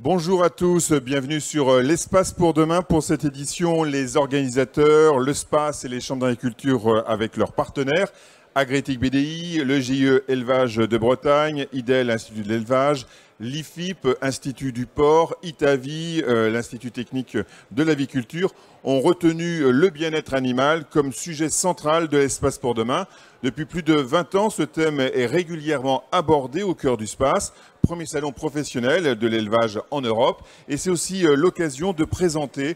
Bonjour à tous, bienvenue sur l'Espace pour demain. Pour cette édition, les organisateurs, le SPACE et les chambres d'agriculture avec leurs partenaires, Agréthique BDI, le GIE Élevage de Bretagne, IDEL, Institut de l'Élevage, l'IFIP, Institut du Port, ITAVI, l'Institut technique de l'aviculture, ont retenu le bien-être animal comme sujet central de l'Espace pour demain. Depuis plus de 20 ans, ce thème est régulièrement abordé au cœur du SPACE, premier salon professionnel de l'élevage en Europe. Et c'est aussi l'occasion de présenter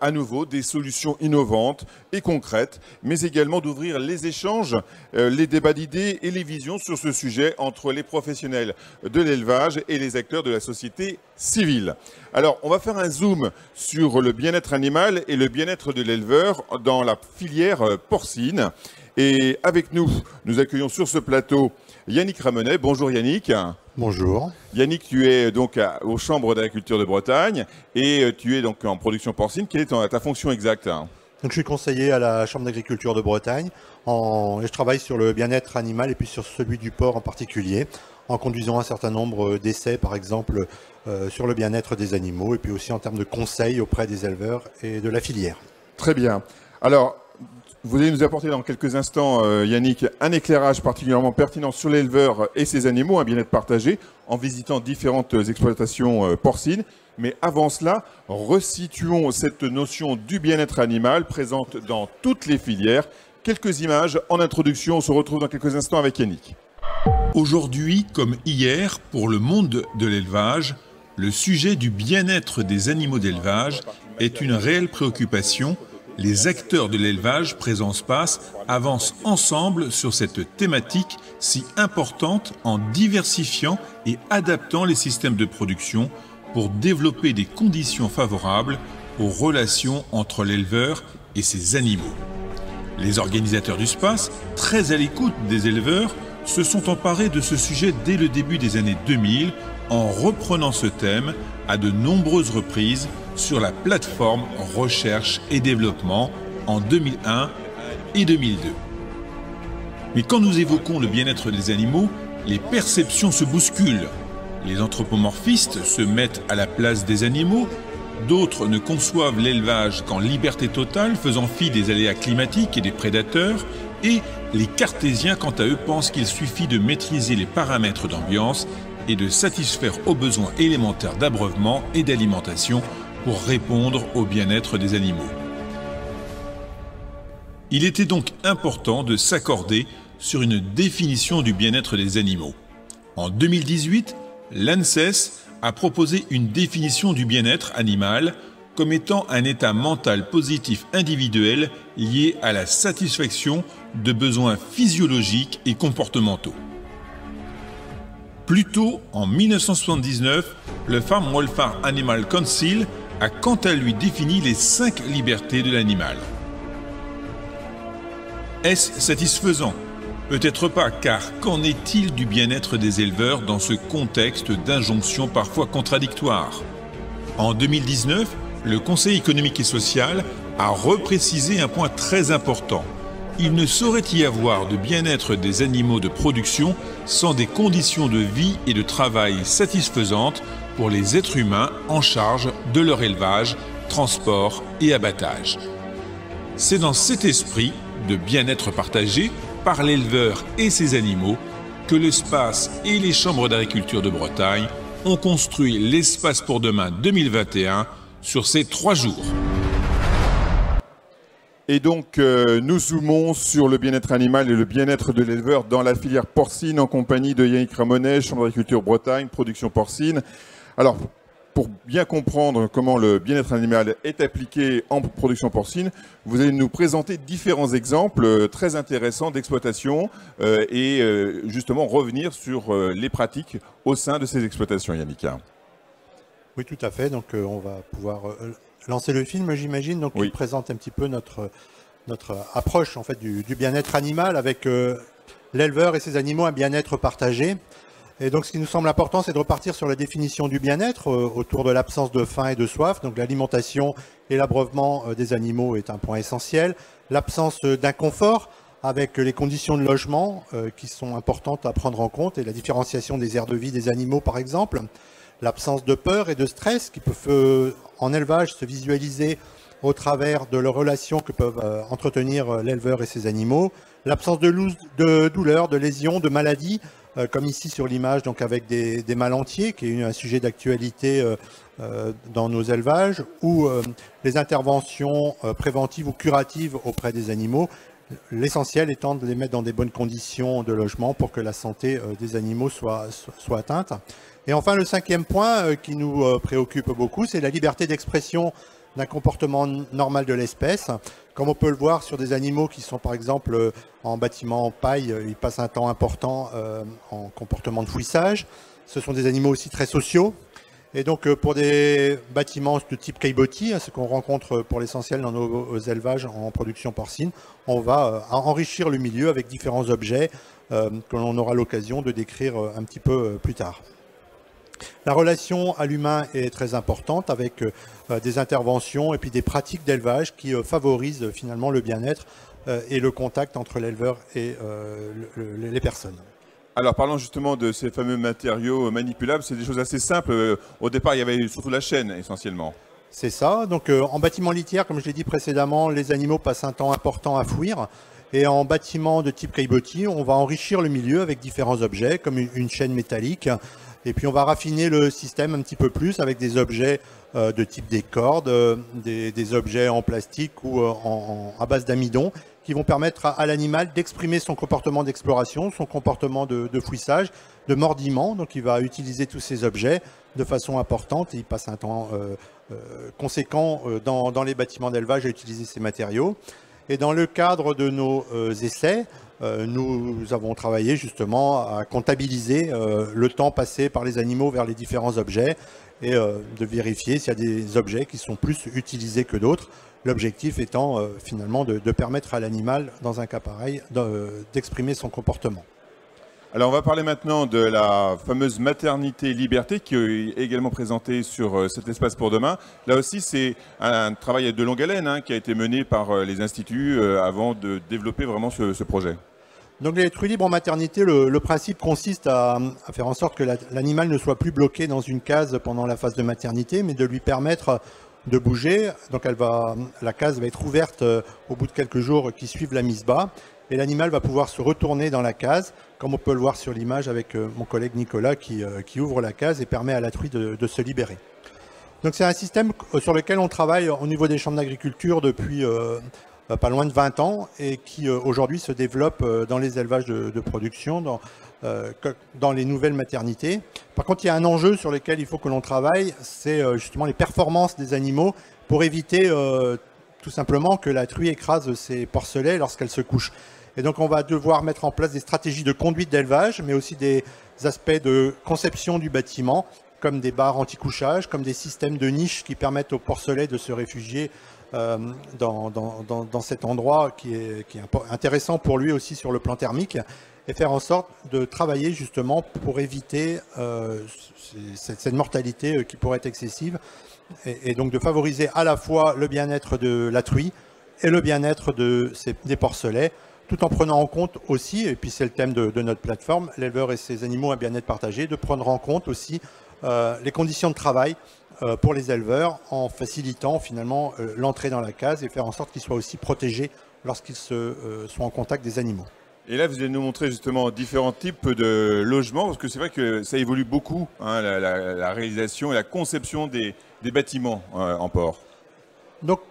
à nouveau des solutions innovantes et concrètes, mais également d'ouvrir les échanges, les débats d'idées et les visions sur ce sujet entre les professionnels de l'élevage et les acteurs de la société civile. Alors, on va faire un zoom sur le bien-être animal et le bien-être de l'éleveur dans la filière porcine. Et avec nous, nous accueillons sur ce plateau Yannick Ramonet. Bonjour Yannick. Bonjour. Yannick, tu es donc aux Chambres d'agriculture de Bretagne et tu es donc en production porcine. Quelle est ta fonction exacte? Donc, je suis conseiller à la Chambre d'agriculture de Bretagne et je travaille sur le bien-être animal et puis sur celui du porc en particulier, en conduisant un certain nombre d'essais, par exemple, sur le bien-être des animaux et puis aussi en termes de conseils auprès des éleveurs et de la filière. Très bien. Alors, vous allez nous apporter dans quelques instants, Yannick, un éclairage particulièrement pertinent sur l'éleveur et ses animaux, un bien-être partagé, en visitant différentes exploitations porcines. Mais avant cela, resituons cette notion du bien-être animal présente dans toutes les filières. Quelques images en introduction, on se retrouve dans quelques instants avec Yannick. Aujourd'hui, comme hier, pour le monde de l'élevage, le sujet du bien-être des animaux d'élevage est une réelle préoccupation. Les acteurs de l'élevage présents au SPACE avancent ensemble sur cette thématique si importante en diversifiant et adaptant les systèmes de production pour développer des conditions favorables aux relations entre l'éleveur et ses animaux. Les organisateurs du SPACE, très à l'écoute des éleveurs, se sont emparés de ce sujet dès le début des années 2000 en reprenant ce thème à de nombreuses reprises sur la plateforme Recherche et Développement en 2001 et 2002. Mais quand nous évoquons le bien-être des animaux, les perceptions se bousculent. Les anthropomorphistes se mettent à la place des animaux, d'autres ne conçoivent l'élevage qu'en liberté totale, faisant fi des aléas climatiques et des prédateurs, et les cartésiens, quant à eux, pensent qu'il suffit de maîtriser les paramètres d'ambiance et de satisfaire aux besoins élémentaires d'abreuvement et d'alimentation pour répondre au bien-être des animaux. Il était donc important de s'accorder sur une définition du bien-être des animaux. En 2018, l'ANSES a proposé une définition du bien-être animal comme étant un état mental positif individuel lié à la satisfaction de besoins physiologiques et comportementaux. Plus tôt, en 1979, le Farm Welfare Animal Council a quant à lui défini les 5 libertés de l'animal. Est-ce satisfaisant? Peut-être pas, car qu'en est-il du bien-être des éleveurs dans ce contexte d'injonctions parfois contradictoires? En 2019, le Conseil économique et social a reprécisé un point très important. Il ne saurait y avoir de bien-être des animaux de production sans des conditions de vie et de travail satisfaisantes pour les êtres humains en charge de leur élevage, transport et abattage. C'est dans cet esprit de bien-être partagé par l'éleveur et ses animaux que le SPACE et les chambres d'agriculture de Bretagne ont construit l'Espace pour demain 2021 sur ces 3 jours. Et donc, nous zoomons sur le bien-être animal et le bien-être de l'éleveur dans la filière porcine en compagnie de Yannick Ramonet, Chambre d'agriculture Bretagne, production porcine. Alors, pour bien comprendre comment le bien-être animal est appliqué en production porcine, vous allez nous présenter différents exemples très intéressants d'exploitation et justement revenir sur les pratiques au sein de ces exploitations, Yannick. Oui, tout à fait. Donc, on va pouvoir lancer le film, j'imagine. Donc, oui. Il présente un petit peu notre approche en fait, du bien-être animal avec l'éleveur et ses animaux, un bien-être partagé. Et donc, ce qui nous semble important, c'est de repartir sur la définition du bien-être autour de l'absence de faim et de soif. Donc, l'alimentation et l'abreuvement des animaux est un point essentiel. L'absence d'inconfort avec les conditions de logement qui sont importantes à prendre en compte et la différenciation des aires de vie des animaux, par exemple. l'absence de peur et de stress qui peuvent en élevage se visualiser au travers de leurs relations que peuvent entretenir l'éleveur et ses animaux, l'absence de douleur, de lésions, de maladies, comme ici sur l'image, donc avec des mal entiers, qui est un sujet d'actualité dans nos élevages, ou les interventions préventives ou curatives auprès des animaux. L'essentiel étant de les mettre dans des bonnes conditions de logement pour que la santé des animaux soit atteinte. Et enfin, le cinquième point qui nous préoccupe beaucoup, c'est la liberté d'expression d'un comportement normal de l'espèce. Comme on peut le voir sur des animaux qui sont par exemple en bâtiment en paille, ils passent un temps important en comportement de fouissage. Ce sont des animaux aussi très sociaux. Et donc pour des bâtiments de type caillebotis, ce qu'on rencontre pour l'essentiel dans nos élevages en production porcine, on va enrichir le milieu avec différents objets que l'on aura l'occasion de décrire un petit peu plus tard. La relation à l'humain est très importante avec des interventions et puis des pratiques d'élevage qui favorisent finalement le bien-être et le contact entre l'éleveur et les personnes. Alors parlons justement de ces fameux matériaux manipulables, c'est des choses assez simples. Au départ, il y avait surtout la chaîne essentiellement. C'est ça. Donc en bâtiment litière, comme je l'ai dit précédemment, les animaux passent un temps important à fouir. Et en bâtiment de type caillebotis, on va enrichir le milieu avec différents objets, comme une chaîne métallique. Et puis on va raffiner le système un petit peu plus avec des objets de type des cordes, des objets en plastique ou à base d'amidon, qui vont permettre à l'animal d'exprimer son comportement d'exploration, son comportement de fouissage, de mordillement. Donc il va utiliser tous ces objets de façon importante et il passe un temps conséquent dans les bâtiments d'élevage à utiliser ces matériaux. Et dans le cadre de nos essais, nous avons travaillé justement à comptabiliser le temps passé par les animaux vers les différents objets et de vérifier s'il y a des objets qui sont plus utilisés que d'autres. L'objectif étant finalement de permettre à l'animal, dans un cas pareil, d'exprimer son comportement. Alors on va parler maintenant de la fameuse maternité liberté qui est également présentée sur cet espace pour demain. Là aussi c'est un travail de longue haleine qui a été mené par les instituts avant de développer vraiment ce projet. Donc les truies libres en maternité, le principe consiste à faire en sorte que l'animal ne soit plus bloqué dans une case pendant la phase de maternité, mais de lui permettre de bouger. Donc la case va être ouverte au bout de quelques jours qui suivent la mise bas. Et l'animal va pouvoir se retourner dans la case, comme on peut le voir sur l'image avec mon collègue Nicolas qui ouvre la case et permet à la truie de se libérer. Donc c'est un système sur lequel on travaille au niveau des chambres d'agriculture depuis pas loin de 20 ans et qui aujourd'hui se développe dans les élevages de production, dans les nouvelles maternités. Par contre, il y a un enjeu sur lequel il faut que l'on travaille, c'est justement les performances des animaux pour éviter tout simplement que la truie écrase ses porcelets lorsqu'elle se couche. Et donc on va devoir mettre en place des stratégies de conduite d'élevage, mais aussi des aspects de conception du bâtiment, comme des barres anti-couchage, comme des systèmes de niches qui permettent aux porcelets de se réfugier dans cet endroit qui est intéressant pour lui aussi sur le plan thermique, et faire en sorte de travailler justement pour éviter cette mortalité qui pourrait être excessive, et donc de favoriser à la fois le bien-être de la truie et le bien-être des porcelets, tout en prenant en compte aussi, et puis c'est le thème de notre plateforme, l'éleveur et ses animaux, un bien-être partagé, de prendre en compte aussi les conditions de travail pour les éleveurs en facilitant finalement l'entrée dans la case et faire en sorte qu'ils soient aussi protégés lorsqu'ils sont en contact des animaux. Et là, vous allez nous montrer justement différents types de logements, parce que c'est vrai que ça évolue beaucoup, la réalisation et la conception des bâtiments en port. Donc,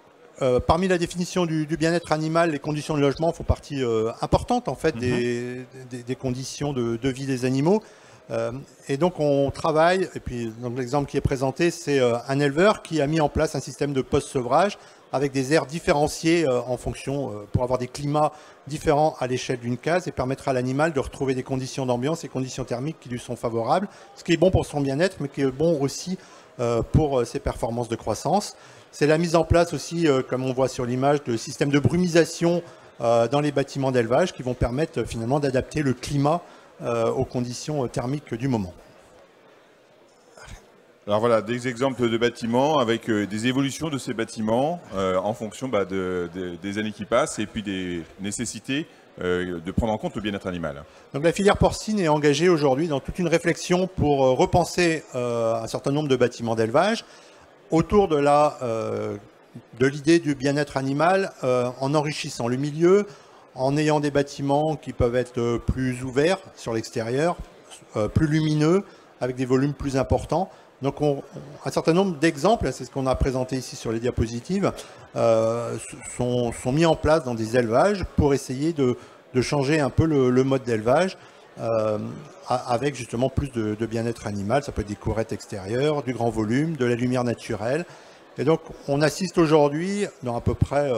parmi la définition du bien-être animal, les conditions de logement font partie importante en fait des conditions de vie des animaux. Et donc on travaille, et puis l'exemple qui est présenté, c'est un éleveur qui a mis en place un système de post-sevrage avec des aires différenciées en fonction, pour avoir des climats différents à l'échelle d'une case et permettre à l'animal de retrouver des conditions d'ambiance et conditions thermiques qui lui sont favorables, ce qui est bon pour son bien-être, mais qui est bon aussi pour ses performances de croissance. C'est la mise en place aussi, comme on voit sur l'image, de systèmes de brumisation dans les bâtiments d'élevage qui vont permettre finalement d'adapter le climat aux conditions thermiques du moment. Alors voilà, des exemples de bâtiments avec des évolutions de ces bâtiments en fonction des années qui passent et puis des nécessités de prendre en compte le bien-être animal. Donc la filière porcine est engagée aujourd'hui dans toute une réflexion pour repenser un certain nombre de bâtiments d'élevage autour de l'idée du bien-être animal en enrichissant le milieu, en ayant des bâtiments qui peuvent être plus ouverts sur l'extérieur, plus lumineux, avec des volumes plus importants. Donc un certain nombre d'exemples, c'est ce qu'on a présenté ici sur les diapositives, sont mis en place dans des élevages pour essayer de changer un peu le mode d'élevage avec justement plus de bien-être animal. Ça peut être des courettes extérieures, du grand volume, de la lumière naturelle. Et donc on assiste aujourd'hui dans à peu près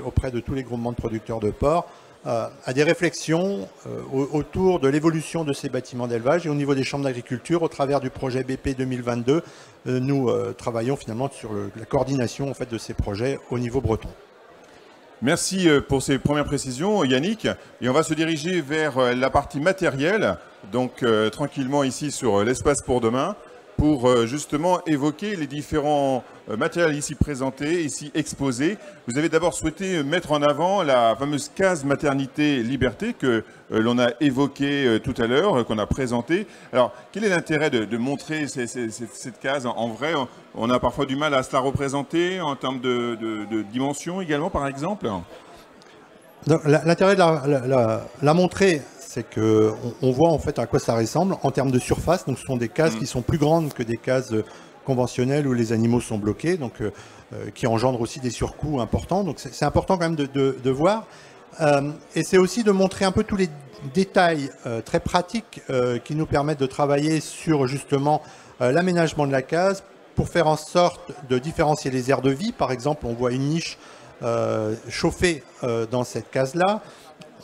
auprès de tous les groupements de producteurs de porc à des réflexions autour de l'évolution de ces bâtiments d'élevage. Et au niveau des chambres d'agriculture, au travers du projet BP 2022, nous travaillons finalement sur la coordination en fait, de ces projets au niveau breton. Merci pour ces premières précisions, Yannick. Et on va se diriger vers la partie matérielle, donc tranquillement ici sur l'espace pour demain, pour justement évoquer les différents matériels ici présentés, ici exposés. Vous avez d'abord souhaité mettre en avant la fameuse case maternité liberté que l'on a évoquée tout à l'heure, qu'on a présentée. Alors, quel est l'intérêt de montrer cette case en vrai? On a parfois du mal à se la représenter en termes de dimension également, par exemple. L'intérêt de la montrer, c'est qu'on voit en fait à quoi ça ressemble en termes de surface. Donc ce sont des cases qui sont plus grandes que des cases conventionnelles où les animaux sont bloqués, donc qui engendrent aussi des surcoûts importants. Donc c'est important quand même de voir. Et c'est aussi de montrer un peu tous les détails très pratiques qui nous permettent de travailler sur justement l'aménagement de la case pour faire en sorte de différencier les aires de vie. Par exemple, on voit une niche chauffée dans cette case-là.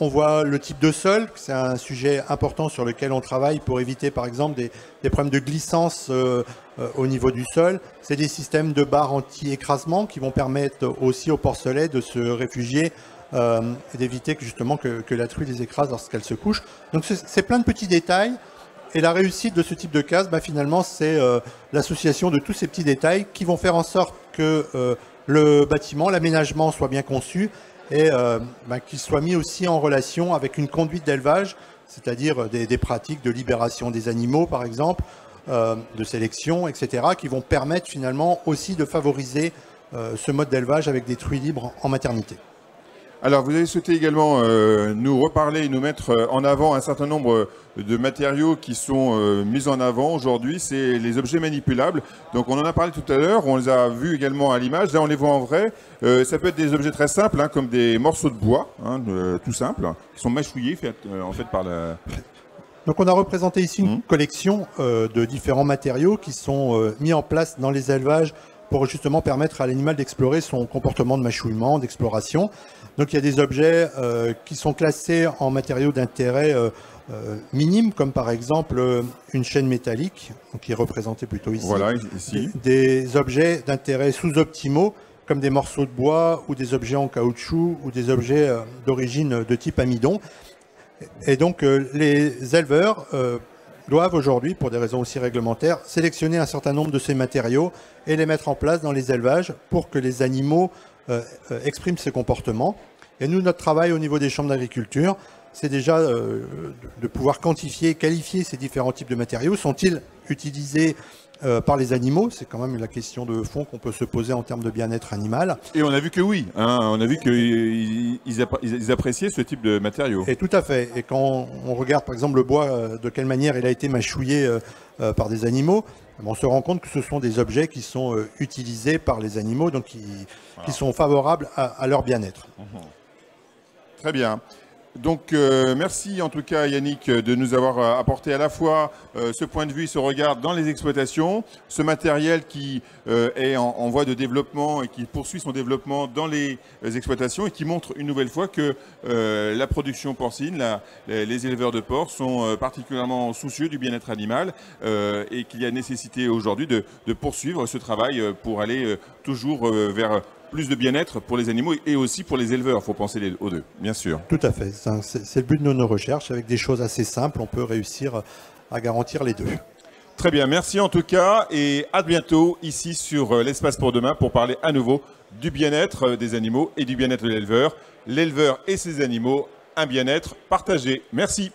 On voit le type de sol, c'est un sujet important sur lequel on travaille pour éviter par exemple des problèmes de glissance au niveau du sol. C'est des systèmes de barres anti-écrasement qui vont permettre aussi aux porcelets de se réfugier et d'éviter justement que la truie les écrase lorsqu'elle se couche. Donc c'est plein de petits détails. Et la réussite de ce type de case, finalement, c'est l'association de tous ces petits détails qui vont faire en sorte que le bâtiment, l'aménagement soit bien conçu et qu'il soit mis aussi en relation avec une conduite d'élevage, c'est-à-dire des pratiques de libération des animaux, par exemple, de sélection, etc., qui vont permettre finalement aussi de favoriser ce mode d'élevage avec des truies libres en maternité. Alors, vous avez souhaité également nous reparler et nous mettre en avant un certain nombre de matériaux qui sont mis en avant aujourd'hui. C'est les objets manipulables. Donc, on en a parlé tout à l'heure. On les a vus également à l'image. Là, on les voit en vrai. Ça peut être des objets très simples, comme des morceaux de bois, tout simples, qui sont mâchouillés, en fait, par la... Donc, on a représenté ici une collection de différents matériaux qui sont mis en place dans les élevages pour justement permettre à l'animal d'explorer son comportement de mâchouillement, d'exploration. Donc il y a des objets qui sont classés en matériaux d'intérêt minime, comme par exemple une chaîne métallique, qui est représentée plutôt ici. Voilà, ici. Des objets d'intérêt sous-optimaux, comme des morceaux de bois ou des objets en caoutchouc ou des objets d'origine de type amidon. Et donc les éleveurs doivent aujourd'hui, pour des raisons aussi réglementaires, sélectionner un certain nombre de ces matériaux et les mettre en place dans les élevages pour que les animaux expriment ces comportements. Et nous, notre travail au niveau des chambres d'agriculture, c'est déjà de pouvoir quantifier, qualifier ces différents types de matériaux. Sont-ils utilisés par les animaux? C'est quand même la question de fond qu'on peut se poser en termes de bien-être animal. Et on a vu que oui, on a vu qu'ils appréciaient ce type de matériaux. Et tout à fait. Et quand on regarde par exemple le bois, de quelle manière il a été mâchouillé par des animaux, on se rend compte que ce sont des objets qui sont utilisés par les animaux, donc qui sont favorables à leur bien-être. Très bien. Donc merci en tout cas Yannick de nous avoir apporté à la fois ce point de vue, ce regard dans les exploitations, ce matériel qui est en voie de développement et qui poursuit son développement dans les exploitations et qui montre une nouvelle fois que la production porcine, les éleveurs de porcs sont particulièrement soucieux du bien-être animal et qu'il y a nécessité aujourd'hui de poursuivre ce travail pour aller toujours vers plus de bien-être pour les animaux et aussi pour les éleveurs. Il faut penser aux deux, bien sûr. Tout à fait. C'est le but de nos recherches. Avec des choses assez simples, on peut réussir à garantir les deux. Très bien. Merci en tout cas et à bientôt ici sur l'Espace pour demain pour parler à nouveau du bien-être des animaux et du bien-être de l'éleveur et ses animaux un bien-être partagé. Merci.